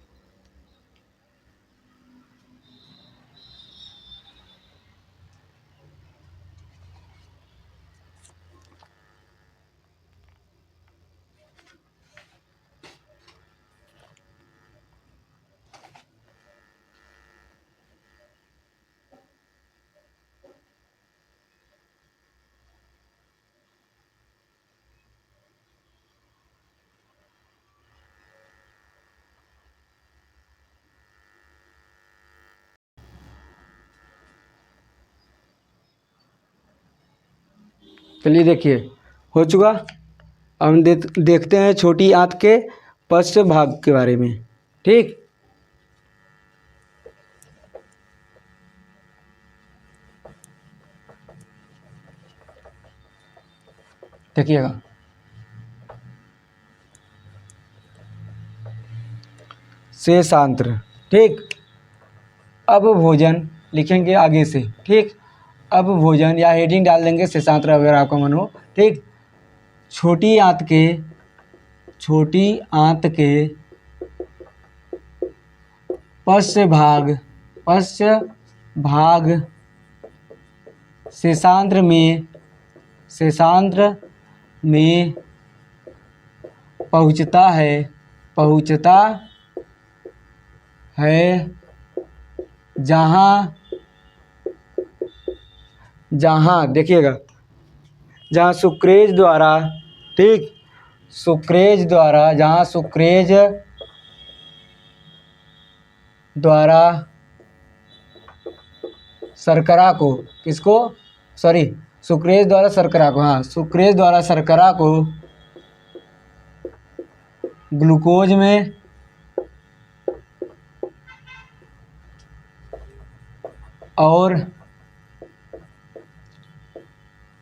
चलिए देखिए, हो चुका। अब हम देखते हैं छोटी आंत के पश्च भाग के बारे में। ठीक, देखिएगा, शेषांत्र। ठीक, अब भोजन लिखेंगे आगे से। ठीक, अब भोजन या हेडिंग डाल देंगे शेषांत्र अगर आपका मन हो। ठीक, छोटी आंत के पश्च भाग शेषांत्र में पहुंचता है जहाँ देखिएगा, जहाँ सुक्रेज द्वारा, ठीक, सुक्रेज द्वारा, जहाँ सुक्रेज द्वारा शर्करा को, किसको, सॉरी, सुक्रेज द्वारा शर्करा को, हाँ, सुक्रेज द्वारा शर्करा को ग्लूकोज में और,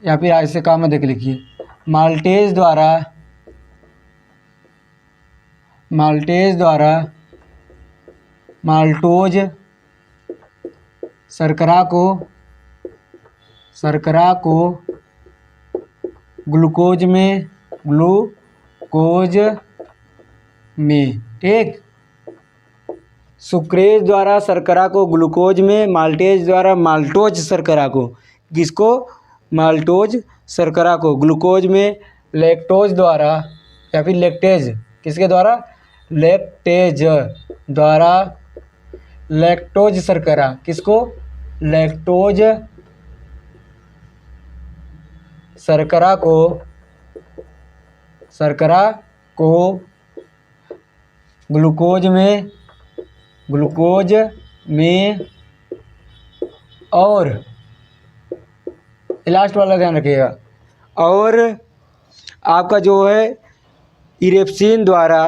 या फिर ऐसे काम में देख लिखिए, माल्टेज द्वारा माल्टोज शर्करा को ग्लूकोज में, ठीक, सुक्रेज द्वारा शर्करा को ग्लूकोज में, माल्टेज द्वारा माल्टोज शर्करा को, किसको, माल्टोज शर्करा को ग्लूकोज में, लैक्टोज द्वारा या फिर लैक्टेज, किसके द्वारा, लैक्टेज द्वारा लैक्टोज शर्करा, किसको, लैक्टोज शर्करा को ग्लूकोज में और, लास्ट वाला ध्यान रखिएगा, और आपका जो है इरेप्सिन द्वारा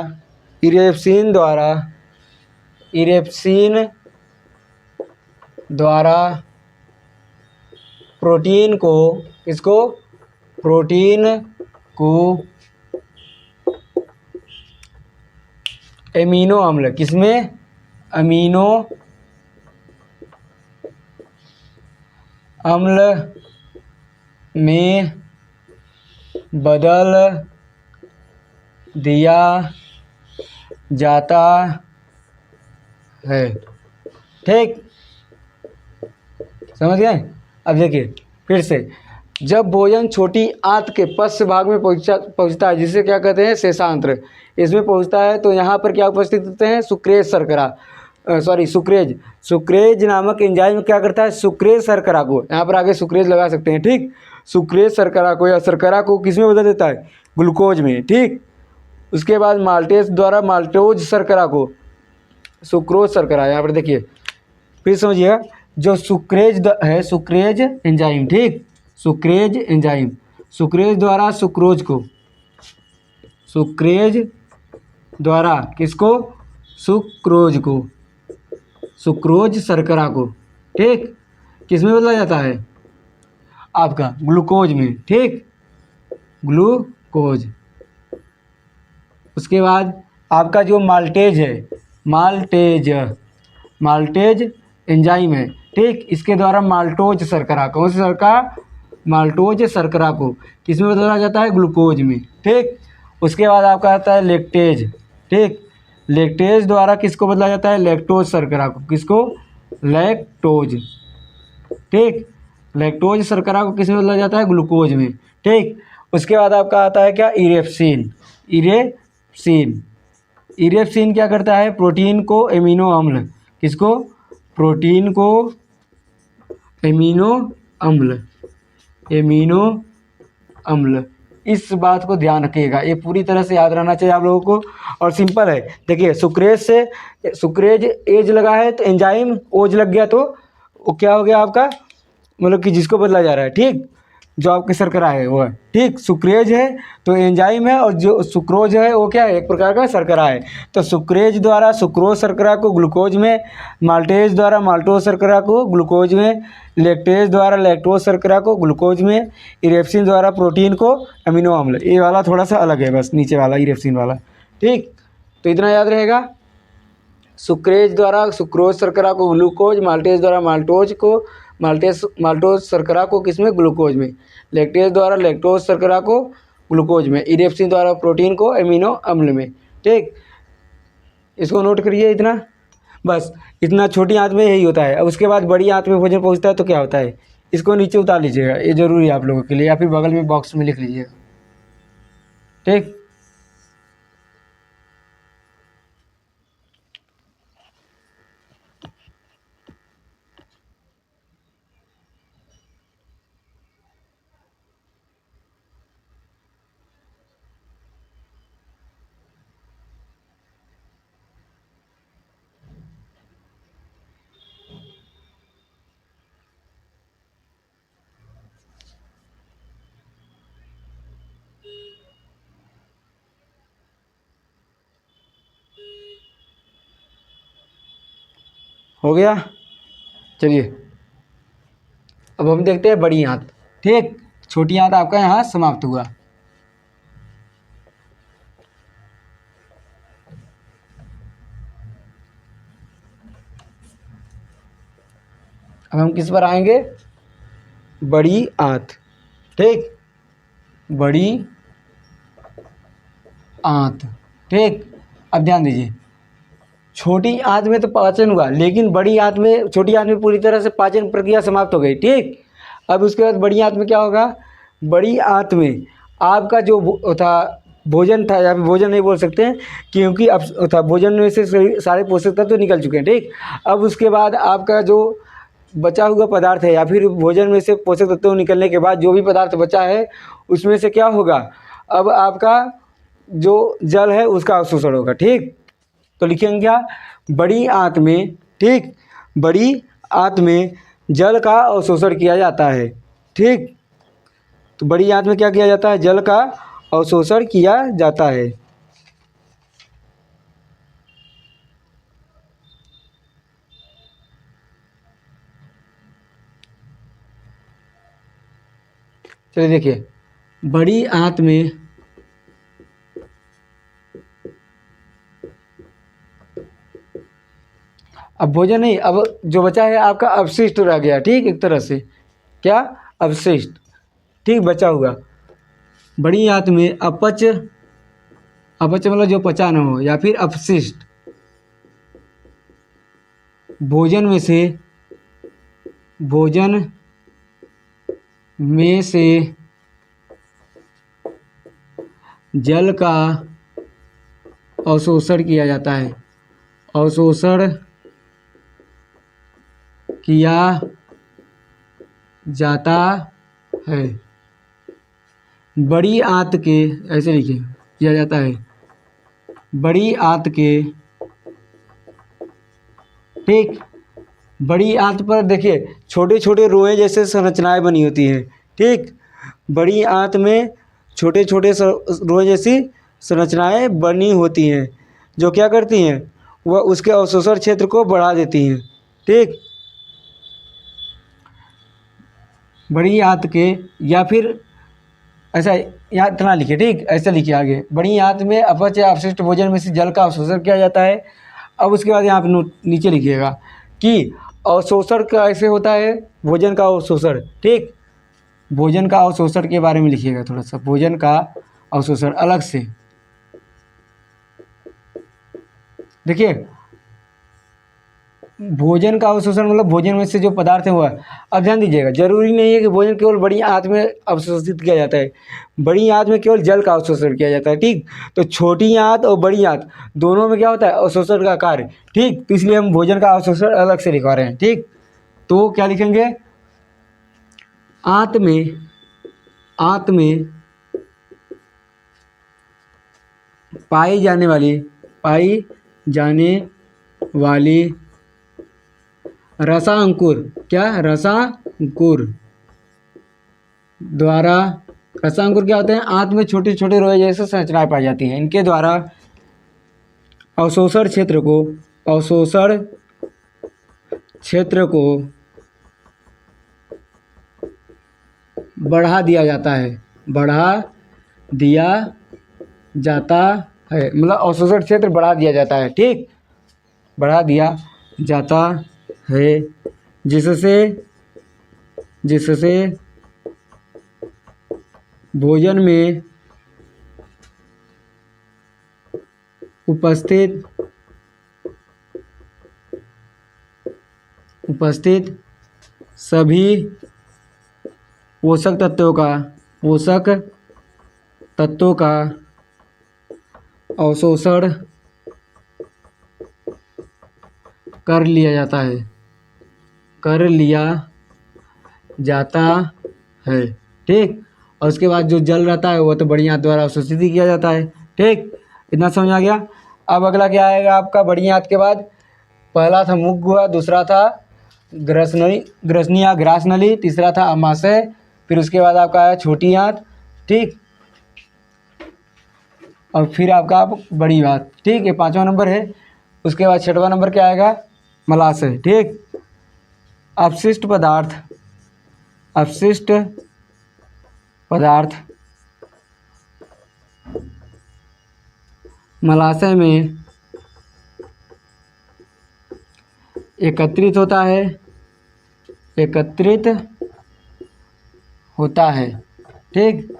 प्रोटीन को, किसको, प्रोटीन को एमिनो अम्ल, किसमें, अमीनो अम्ल में बदल दिया जाता है, ठीक, समझ गए। अब देखिए फिर से, जब भोजन छोटी आंत के पश्च भाग में पहुंचता है, जिसे क्या कहते हैं, शेषांत्र, इसमें पहुंचता है, तो यहाँ पर क्या उपस्थित होते हैं, सुक्रेज शर्करा, सुक्रेज नामक एंजाइम क्या करता है, सुक्रेज शर्करा को, यहाँ पर आगे सुक्रेज लगा सकते हैं, ठीक, सुक्रेज शर्करा को या शर्करा को किस में बदल देता है, ग्लूकोज में, ठीक। उसके बाद माल्टेज द्वारा माल्टोज शर्करा को सुक्रोज शर्करा, यहाँ पर देखिए फिर समझिएगा, जो सुक्रेज है, सुक्रेज एंजाइम, ठीक, सुक्रेज एंजाइम, सुक्रेज द्वारा सुक्रेज द्वारा किसको, सुक्रोज शर्करा को, ठीक, किस में बदला जाता है, आपका ग्लूकोज में, ठीक, ग्लूकोज। उसके बाद आपका जो माल्टेज है, माल्टेज एंजाइम है, ठीक, इसके द्वारा माल्टोज शर्करा, कौन सी शर्करा, माल्टोज शर्करा को किस में बदला जाता है, ग्लूकोज में, ठीक। उसके बाद आपका आता है लैक्टेज, ठीक, लैक्टेज द्वारा किसको बदला जाता है, लैक्टोज शर्करा को, किसको, लैक्टोज, ठीक, लैक्टोज शर्करा को किस में बदला जाता है, ग्लूकोज में, ठीक। उसके बाद आपका आता है क्या, इरेप्सिन क्या करता है, प्रोटीन को एमिनो अम्ल, किसको, प्रोटीन को एमिनो अम्ल, इस बात को ध्यान रखिएगा, ये पूरी तरह से याद रहना चाहिए आप लोगों को। और सिंपल है, देखिए सुक्रेज एज लगा है तो एंजाइम ओज लग गया, तो वो क्या हो गया आपका, मतलब कि जिसको बदला जा रहा है, ठीक, जो आपके शर्करा है वो है, ठीक, सुक्रेज है तो एंजाइम है, और जो सुक्रोज है वो क्या है, एक प्रकार का शर्करा है। तो सुक्रेज द्वारा सुक्रोज शर्करा को ग्लूकोज में, माल्टेज द्वारा माल्टोज शर्करा को ग्लूकोज में, लैक्टेज द्वारा लैक्टोज शर्करा को ग्लूकोज में, इरेप्सिन द्वारा प्रोटीन को अमीनो अम्ल, ये वाला थोड़ा सा अलग है बस, नीचे वाला इरेप्सिन वाला, ठीक। तो इतना याद रहेगा, सुक्रेज द्वारा सुक्रोज शर्करा को ग्लूकोज, माल्टेज द्वारा माल्टोज शर्करा को किसमें, ग्लूकोज में, लैक्टेज द्वारा लैक्टोज शर्करा को ग्लूकोज में, इरेप्सिन द्वारा प्रोटीन को एमिनो अम्ल में, ठीक। इसको नोट करिए, इतना बस, इतना छोटी आंत में यही होता है। अब उसके बाद बड़ी आंत में भोजन पहुंचता है तो क्या होता है, इसको नीचे उतार लीजिएगा, ये जरूरी है आप लोगों के लिए, या फिर बगल में बॉक्स में लिख लीजिएगा, ठीक। हो गया। चलिए अब हम देखते हैं बड़ी आंत। ठीक, छोटी आंत आपका यहाँ समाप्त हुआ। अब हम किस पर आएंगे? बड़ी आंत। ठीक, बड़ी आंत। ठीक, अब ध्यान दीजिए, छोटी आंत में तो पाचन हुआ, लेकिन बड़ी आंत में, छोटी आंत में पूरी तरह से पाचन प्रक्रिया समाप्त हो गई। ठीक, अब उसके बाद बड़ी आंत में क्या होगा? बड़ी आंत में आपका जो था भोजन था, या फिर भोजन नहीं बोल सकते हैं क्योंकि अब था भोजन में से सारे पोषक तत्व तो निकल चुके हैं। ठीक, अब उसके बाद आपका जो बचा हुआ पदार्थ है, या फिर भोजन में से पोषक तत्व निकलने के बाद जो भी पदार्थ बचा है उसमें से क्या होगा? अब आपका जो जल है उसका अवशोषण होगा। ठीक, तो लिखेंगे क्या? बड़ी आंत में, ठीक, बड़ी आंत में जल का अवशोषण किया जाता है। ठीक, तो बड़ी आंत में क्या किया जाता है? जल का अवशोषण किया जाता है। चलिए देखिए, बड़ी आंत में अब भोजन नहीं, अब जो बचा है आपका अवशिष्ट रह गया। ठीक, एक तरह से क्या? अवशिष्ट। ठीक, बचा हुआ बड़ी आंत में अपच, अपच मतलब जो पचा न हो, या फिर अपशिष्ट भोजन में से, भोजन में से जल का अवशोषण किया जाता है। अवशोषण किया जाता है। बड़ी आंत के, ऐसे लिखिए, किया जाता है बड़ी आंत के। ठीक, बड़ी आंत पर देखिए छोटे छोटे रोए जैसे संरचनाएं बनी होती हैं। ठीक, बड़ी आंत में छोटे छोटे रोए जैसी संरचनाएं बनी होती हैं, जो क्या करती हैं? वह उसके अवशोषण क्षेत्र को बढ़ा देती हैं। ठीक, बड़ी आंत के, या फिर ऐसा यहाँ इतना लिखिए। ठीक, ऐसा लिखिए आगे, बड़ी आंत में अपच या अपशिष्ट भोजन में से जल का अवशोषण किया जाता है। अब उसके बाद यहाँ पे नीचे लिखिएगा कि अवशोषण कैसे होता है, भोजन का अवशोषण। ठीक, भोजन का अवशोषण के बारे में लिखिएगा थोड़ा सा, भोजन का अवशोषण अलग से। देखिए, भोजन का अवशोषण मतलब भोजन में से जो पदार्थ है वह। अब ध्यान दीजिएगा, जरूरी नहीं है कि भोजन केवल बड़ी आंत में अवशोषित किया जाता है, बड़ी आंत में केवल जल का अवशोषण किया जाता है। ठीक, तो छोटी आंत और बड़ी आंत दोनों में क्या होता है? अवशोषण का कार्य। ठीक, तो इसलिए हम भोजन का अवशोषण अलग से लिखवा रहे हैं। ठीक, तो क्या लिखेंगे? आंत में, आंत में पाई जाने वाली, पाई जाने वाली रसांकुर, क्या? रसांकुर द्वारा, रसांकुर क्या होते हैं? आंत में छोटे छोटे रोए जैसे संरचनाएं पाई जाती हैं, इनके द्वारा अवशोषण क्षेत्र को, अवशोषण क्षेत्र को बढ़ा दिया जाता है। बढ़ा दिया जाता है, मतलब अवशोषण क्षेत्र बढ़ा दिया जाता है। ठीक, बढ़ा दिया जाता है, जिससे, जिससे भोजन में उपस्थित सभी पोषक तत्वों का अवशोषण कर लिया जाता है, कर लिया जाता है। ठीक, और उसके बाद जो जल रहता है वो तो बड़ी आंत द्वारा अवशोषित ही किया जाता है। ठीक, इतना समझ आ गया। अब अगला क्या आएगा आपका? बड़ी आंत के बाद पहला था मुख गुहा, दूसरा था ग्रसनी या ग्रास नली, तीसरा था अमाशय, फिर उसके बाद आपका आया छोटी आंत। ठीक, और फिर आपका बड़ी आंत। ठीक, ये 5वां नंबर है। उसके बाद 6वां नंबर क्या आएगा? मलाशय, ठीक। अपशिष्ट पदार्थ, अपशिष्ट पदार्थ मलाशय में एकत्रित होता है, एकत्रित होता है, ठीक।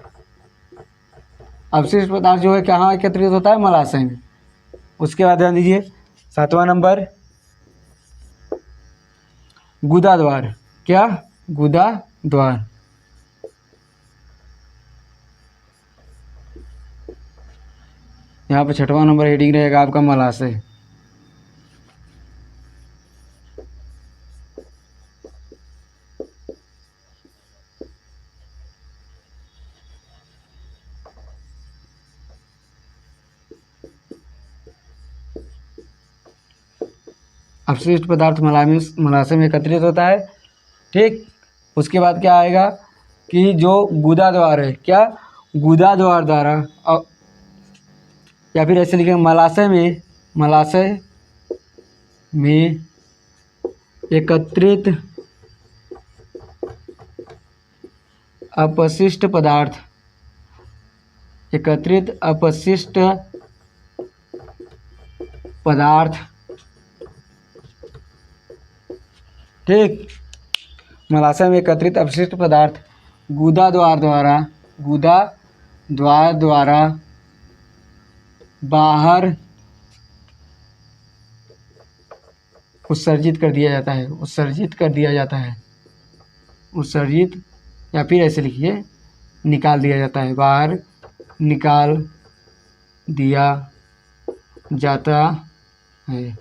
अपशिष्ट पदार्थ जो है कहाँ एकत्रित होता है? मलाशय में। उसके बाद ध्यान दीजिए 7वां नंबर, गुदा द्वार। क्या? गुदा द्वार। यहाँ पर 6वां नंबर हेडिंग रहेगा आपका मलाशय। अपशिष्ट पदार्थ मलाशय में एकत्रित होता है, ठीक। उसके बाद क्या आएगा कि जो गुदा द्वार है, क्या? गुदा द्वार द्वारा, या फिर ऐसे लिखेंगे मलाशय में एकत्रित अपशिष्ट पदार्थ, एकत्रित अपशिष्ट पदार्थ, ठीक। मलाशय में एकत्रित अपशिष्ट पदार्थ गुदा द्वार द्वारा बाहर उत्सर्जित कर दिया जाता है, उत्सर्जित कर दिया जाता है, उत्सर्जित, या फिर ऐसे लिखिए निकाल दिया जाता है, बाहर निकाल दिया जाता है।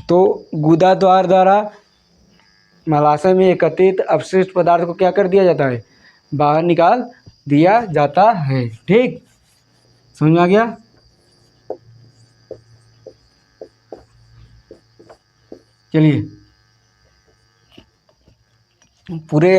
तो गुदा द्वार द्वारा मलाशय में एकत्रित अपशिष्ट पदार्थ को क्या कर दिया जाता है? बाहर निकाल दिया जाता है, ठीक। समझ में आ गया? चलिए, पूरे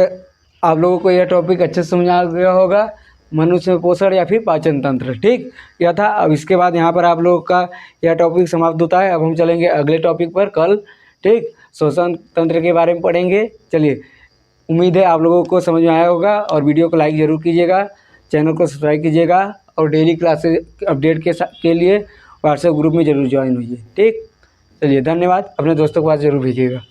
आप लोगों को यह टॉपिक अच्छे से समझ आ गया होगा, मनुष्य पोषण या फिर पाचन तंत्र, ठीक। यह था। अब इसके बाद यहाँ पर आप लोगों का यह टॉपिक समाप्त होता है। अब हम चलेंगे अगले टॉपिक पर कल, ठीक। श्वसन तंत्र के बारे में पढ़ेंगे। चलिए, उम्मीद है आप लोगों को समझ में आया होगा, और वीडियो को लाइक ज़रूर कीजिएगा, चैनल को सब्सक्राइब कीजिएगा, और डेली क्लासेस अपडेट के लिए व्हाट्सएप ग्रुप में ज़रूर ज्वाइन होइए, ठीक। चलिए, धन्यवाद। अपने दोस्तों के पास ज़रूर भेजिएगा।